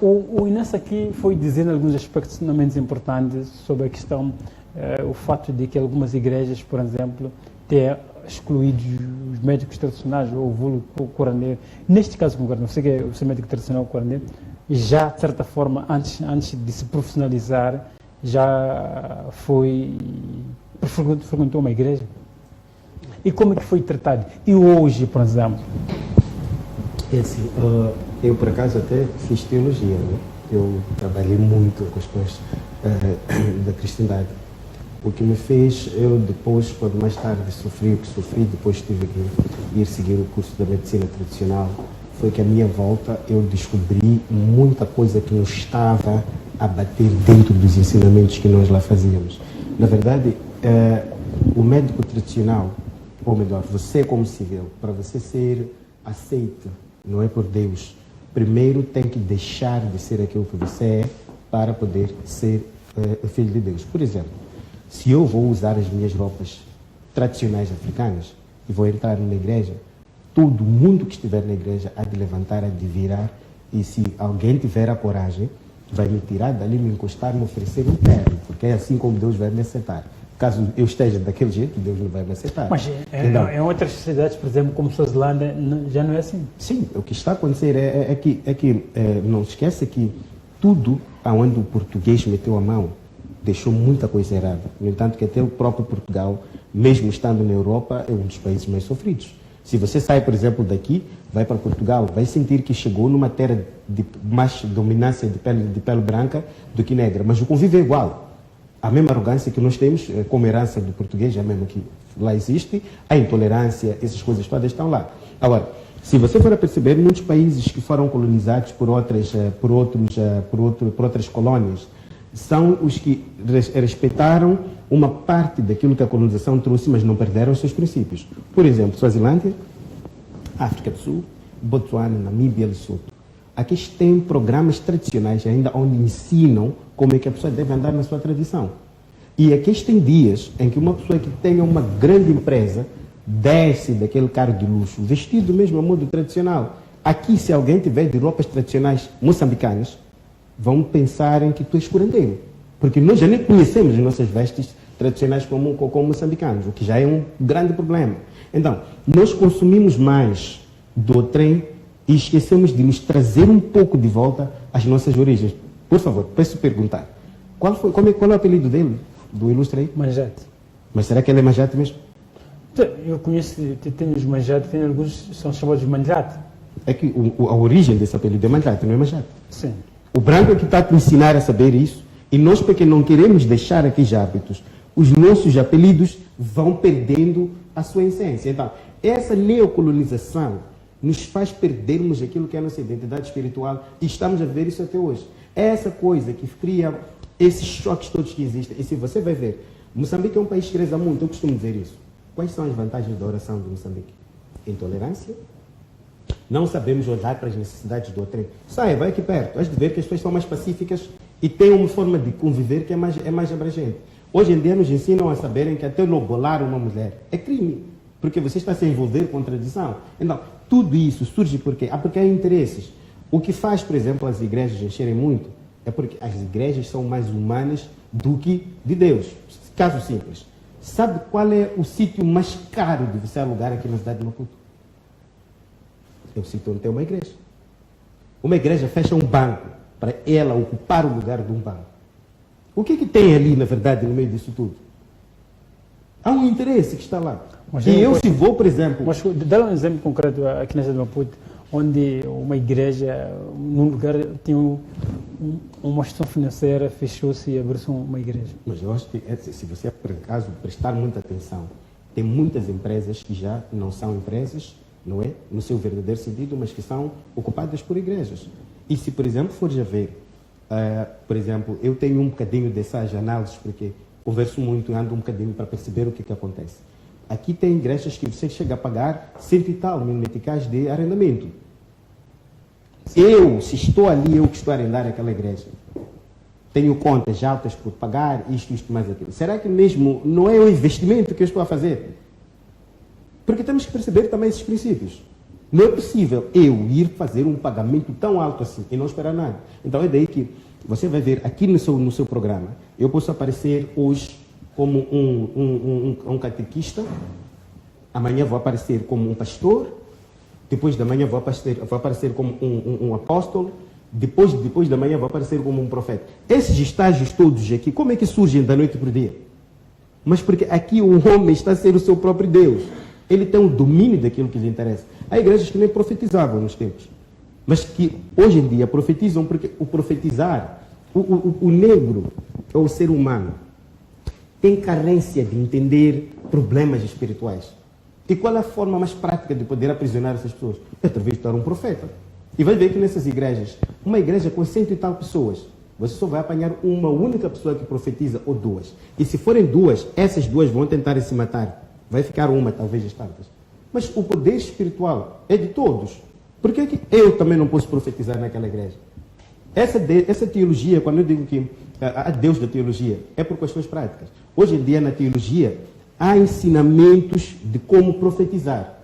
O Inês aqui foi dizendo alguns aspectos extremamente importantes sobre a questão, o fato de que algumas igrejas, por exemplo, têm excluído os médicos tradicionais ou o vulgo curandeiro. Neste caso concreto, você que é o seu médico tradicional curandeiro, já, de certa forma, antes de se profissionalizar, já frequentou uma igreja? E como é que foi tratado? E hoje, por exemplo? É assim, eu por acaso até fiz teologia, né? Eu trabalhei muito com as coisas da cristandade. O que me fez, eu depois, quando mais tarde sofri o que sofri, depois tive que ir seguir o curso da medicina tradicional, foi que à minha volta eu descobri muita coisa que não estava a bater dentro dos ensinamentos que nós lá fazíamos. Na verdade, o médico tradicional, ou melhor, você como civil, para você ser aceito, não é por Deus, primeiro tem que deixar de ser aquilo que você é para poder ser filho de Deus. Por exemplo, se eu vou usar as minhas roupas tradicionais africanas e vou entrar numa igreja, todo mundo que estiver na igreja há de levantar, há de virar, e se alguém tiver a coragem, vai me tirar dali, me encostar, me oferecer um terno, porque é assim como Deus vai me aceitar. Caso eu esteja daquele jeito, Deus não vai me aceitar. Mas em outras sociedades, por exemplo, como Suazilândia, já não é assim? Sim, o que está a acontecer é que não esquece que tudo aonde o português meteu a mão deixou muita coisa errada. No entanto, que até o próprio Portugal, mesmo estando na Europa, é um dos países mais sofridos. Se você sai, por exemplo, daqui, vai para Portugal, vai sentir que chegou numa terra de mais dominância de pele branca do que negra, mas o convívio é igual. A mesma arrogância que nós temos como herança do português, é mesmo que lá existe, a intolerância, essas coisas todas estão lá. Agora, se você for a perceber, muitos países que foram colonizados por outras colónias, são os que respeitaram uma parte daquilo que a colonização trouxe, mas não perderam os seus princípios. Por exemplo, Suazilândia, África do Sul, Botsuana, Namíbia e Lesotho. Aqui têm programas tradicionais ainda onde ensinam como é que a pessoa deve andar na sua tradição. E aqui tem dias em que uma pessoa que tenha uma grande empresa desce daquele carro de luxo, vestido mesmo a modo tradicional. Aqui, se alguém tiver de roupas tradicionais moçambicanas, vão pensar em que tu és curandeiro. Porque nós já nem conhecemos as nossas vestes tradicionais como moçambicanos, o que já é um grande problema. Então, nós consumimos mais do trem e esquecemos de nos trazer um pouco de volta às nossas origens. Por favor, peço perguntar. Qual é o apelido dele, do ilustre aí? Manjate. Mas será que ele é Manjate mesmo? Eu conheço, tem os Manjate, tem alguns são chamados de Manjate. É que a origem desse apelido é Manjate, não é Manjate? Sim. O branco é que está a te ensinar a saber isso, e nós, porque não queremos deixar aqueles hábitos, os nossos apelidos vão perdendo a sua essência. Então, essa neocolonização nos faz perdermos aquilo que é a nossa identidade espiritual, e estamos a ver isso até hoje. É essa coisa que cria esses choques todos que existem. E se você vai ver, Moçambique é um país que reza muito, eu costumo dizer isso. Quais são as vantagens da oração de Moçambique? Intolerância. Não sabemos olhar para as necessidades do outro. Sai, vai aqui perto. Has de ver que as pessoas são mais pacíficas e têm uma forma de conviver que é mais abrangente. Hoje em dia nos ensinam a saberem que até lobolar uma mulher é crime, porque você está a se envolver com tradição. Então, tudo isso surge porque há interesses. O que faz, por exemplo, as igrejas encherem muito é porque as igrejas são mais humanas do que de Deus. Caso simples. Sabe qual é o sítio mais caro de você alugar aqui na cidade de Maputo? É o sítio onde tem uma igreja. Uma igreja fecha um banco para ela ocupar o lugar de um banco. O que tem ali, na verdade, no meio disso tudo? Há um interesse que está lá. Mas e eu, se vou, por exemplo... Mas dá um exemplo concreto aqui na cidade de Maputo, onde uma igreja, num lugar, tinha uma instituição financeira, fechou-se e abriu-se uma igreja. Mas eu acho que, se você, por acaso, prestar muita atenção, tem muitas empresas que já não são empresas, não é? No seu verdadeiro sentido, mas que são ocupadas por igrejas. E se, por exemplo, fores a ver, por exemplo, eu tenho um bocadinho dessas análises, porque converso muito e ando um bocadinho para perceber o que acontece. Aqui tem igrejas que você chega a pagar 100 e tal mil meticais de arrendamento. Eu, se estou ali, eu que estou a arrendar aquela igreja, tenho contas altas por pagar, isto mais aquilo. Será que mesmo não é o investimento que eu estou a fazer? Porque temos que perceber também esses princípios. Não é possível eu ir fazer um pagamento tão alto assim e não esperar nada. Então é daí que você vai ver aqui no seu programa, eu posso aparecer hoje como um catequista, amanhã vou aparecer como um pastor, depois da manhã vou aparecer como um apóstolo, depois da manhã vou aparecer como um profeta. Esses estágios todos aqui, como é que surgem da noite para o dia? Mas porque aqui o homem está a ser o seu próprio Deus. Ele tem um domínio daquilo que lhe interessa. Há igrejas que nem profetizavam nos tempos, mas que hoje em dia profetizam, porque o profetizar, o negro, ou o ser humano, tem carência de entender problemas espirituais. E qual é a forma mais prática de poder aprisionar essas pessoas? É através de estar um profeta. E vai ver que nessas igrejas, uma igreja com 100 e tal pessoas, você só vai apanhar uma única pessoa que profetiza ou duas. E se forem duas, essas duas vão tentar se matar. Vai ficar uma, talvez, as tantas. Mas o poder espiritual é de todos. Por que que eu também não posso profetizar naquela igreja? Essa teologia, quando eu digo que há Deus da teologia, é por questões práticas. Hoje em dia, na teologia, há ensinamentos de como profetizar.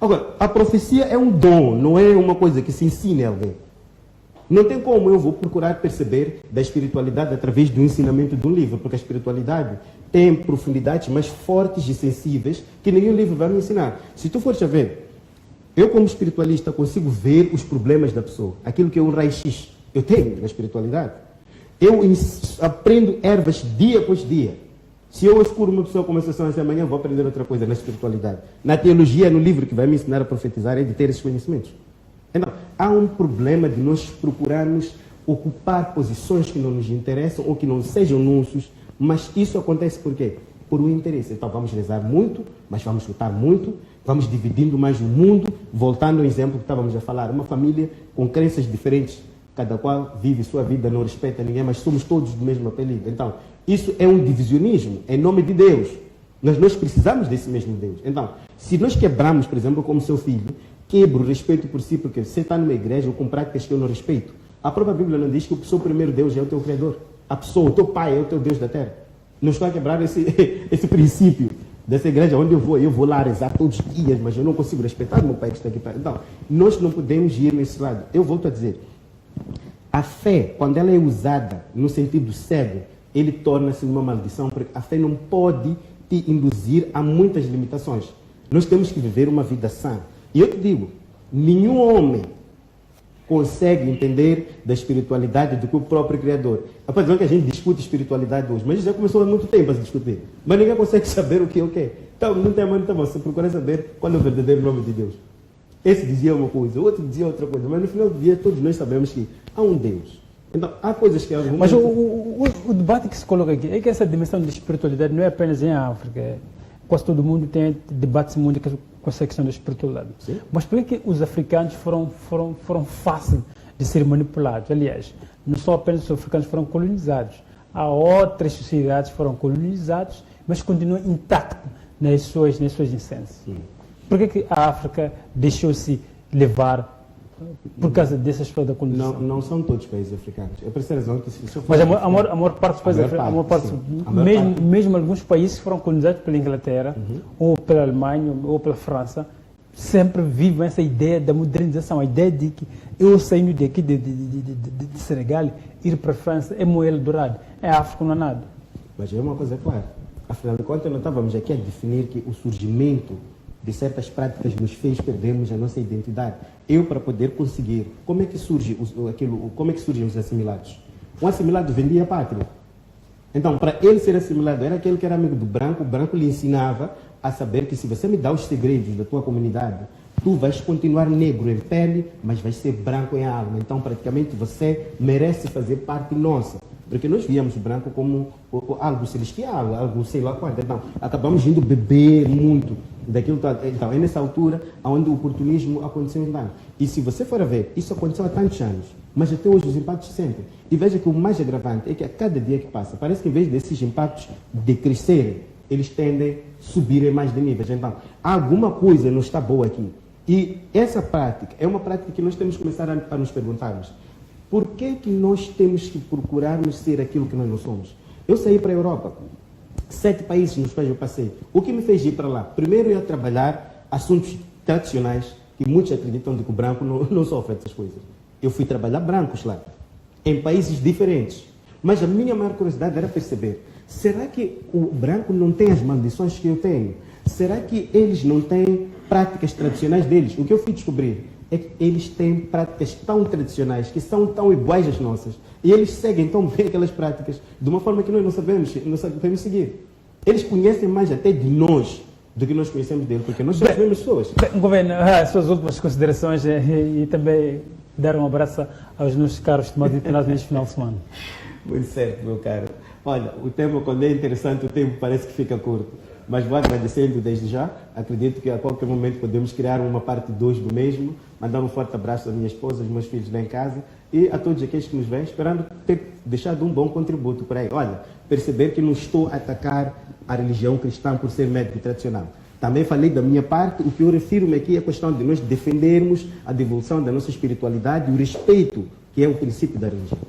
Agora, a profecia é um dom, não é uma coisa que se ensine a alguém. Não tem como eu vou procurar perceber da espiritualidade através do ensinamento de um livro, porque a espiritualidade tem profundidades mais fortes e sensíveis que nenhum livro vai me ensinar. Se tu fores a ver, eu como espiritualista consigo ver os problemas da pessoa, aquilo que é um raio-x. Eu tenho na espiritualidade. Eu aprendo ervas dia após dia. Se eu escuro uma pessoa com uma sessão essa manhã, vou aprender outra coisa na espiritualidade. Na teologia, no livro que vai me ensinar a profetizar, é de ter esses conhecimentos. Então, há um problema de nós procurarmos ocupar posições que não nos interessam ou que não sejam nossos, mas isso acontece por quê? Por um interesse. Então, vamos rezar muito, mas vamos lutar muito, vamos dividindo mais o mundo, voltando ao exemplo que estávamos a falar, uma família com crenças diferentes, cada qual vive sua vida, não respeita ninguém, mas somos todos do mesmo apelido. Então, isso é um divisionismo, em nome de Deus. Nós precisamos desse mesmo Deus. Então, se nós quebramos, por exemplo, como seu filho, quebra o respeito por si, porque você está numa igreja ou com práticas que eu não respeito. A própria Bíblia não diz que o seu primeiro Deus é o teu Criador. A pessoa, o teu pai é o teu Deus da terra. Não estou a quebrar esse princípio dessa igreja onde eu vou lá rezar todos os dias, mas eu não consigo respeitar o meu pai que está aqui. Então, nós não podemos ir nesse lado. Eu volto a dizer, a fé, quando ela é usada no sentido cego, ele torna-se uma maldição, porque a fé não pode te induzir a muitas limitações. Nós temos que viver uma vida sã. E eu te digo, nenhum homem consegue entender da espiritualidade do que o próprio Criador. Apesar de que a gente discute espiritualidade hoje, mas já começou há muito tempo a se discutir. Mas ninguém consegue saber o que é o que. Então, não tem muito bom. Você procura saber qual é o verdadeiro nome de Deus. Esse dizia uma coisa, o outro dizia outra coisa. Mas no final do dia, todos nós sabemos que há um Deus. Então, há coisas que... Mas o debate que se coloca aqui é que essa dimensão de espiritualidade não é apenas em África. Quase todo mundo tem debates muito com essa questão da espiritualidade. Sim. Mas por que os africanos foram fáceis de ser manipulados? Aliás, não só apenas os africanos foram colonizados. Há outras sociedades que foram colonizadas, mas continuam intactas nas suas essências. Por que a África deixou-se levar por causa dessas pessoas da colonização? Não são todos os países africanos. É por essa razão que se eu Mas a maior parte dos países africanos, mesmo alguns países que foram colonizados pela Inglaterra, ou pela Alemanha, ou pela França, sempre vivem essa ideia da modernização, a ideia de que eu saindo daqui de Senegal, ir para a França é moeda dourada, é África não é nada. Mas é uma coisa clara. Afinal de contas, não estávamos aqui a definir que o surgimento de certas práticas nos fez perdermos a nossa identidade. Eu, para poder conseguir, como é que surgem os assimilados? Um assimilado vendia a pátria. Então, para ele ser assimilado, era aquele que era amigo do branco, o branco lhe ensinava a saber que se você me dá os segredos da tua comunidade, tu vais continuar negro em pele, mas vais ser branco em alma. Então, praticamente, você merece fazer parte nossa. Porque nós víamos o branco como algo celestial, algo sei lá quanto. Então, acabamos indo beber muito daquilo. Então, é nessa altura onde o oportunismo aconteceu em Ghana. E se você for a ver, isso aconteceu há tantos anos, mas até hoje os impactos se sentem. E veja que o mais agravante é que a cada dia que passa, parece que em vez desses impactos decrescerem, eles tendem a subirem mais de níveis. Então, alguma coisa não está boa aqui. E essa prática é uma prática que nós temos que começar a nos perguntarmos. Por que nós temos que procurarmos ser aquilo que nós não somos? Eu saí para a Europa, 7 países nos quais eu passei. O que me fez ir para lá? Primeiro, eu ia trabalhar assuntos tradicionais que muitos acreditam de que o branco não sofre essas coisas. Eu fui trabalhar brancos lá, em países diferentes. Mas a minha maior curiosidade era perceber, será que o branco não tem as maldições que eu tenho? Será que eles não têm práticas tradicionais deles? O que eu fui descobrir é que eles têm práticas tão tradicionais, que são tão iguais às nossas, e eles seguem tão bem aquelas práticas, de uma forma que nós não sabemos seguir. Eles conhecem mais até de nós do que nós conhecemos dele, porque nós somos as mesmas pessoas. Governo, as suas últimas considerações e também dar um abraço aos nossos caros estimados internados neste final de semana. Muito certo, meu caro. Olha, o tema, quando é interessante, o tempo parece que fica curto. Mas vou agradecendo desde já. Acredito que a qualquer momento podemos criar uma parte 2 do mesmo. Mandar um forte abraço à minha esposa, aos meus filhos lá em casa e a todos aqueles que nos veem, esperando ter deixado um bom contributo para aí. Olha, perceber que não estou a atacar a religião cristã por ser médico tradicional. Também falei da minha parte, o que eu refiro-me aqui é a questão de nós defendermos a devolução da nossa espiritualidade e o respeito, que é o princípio da religião.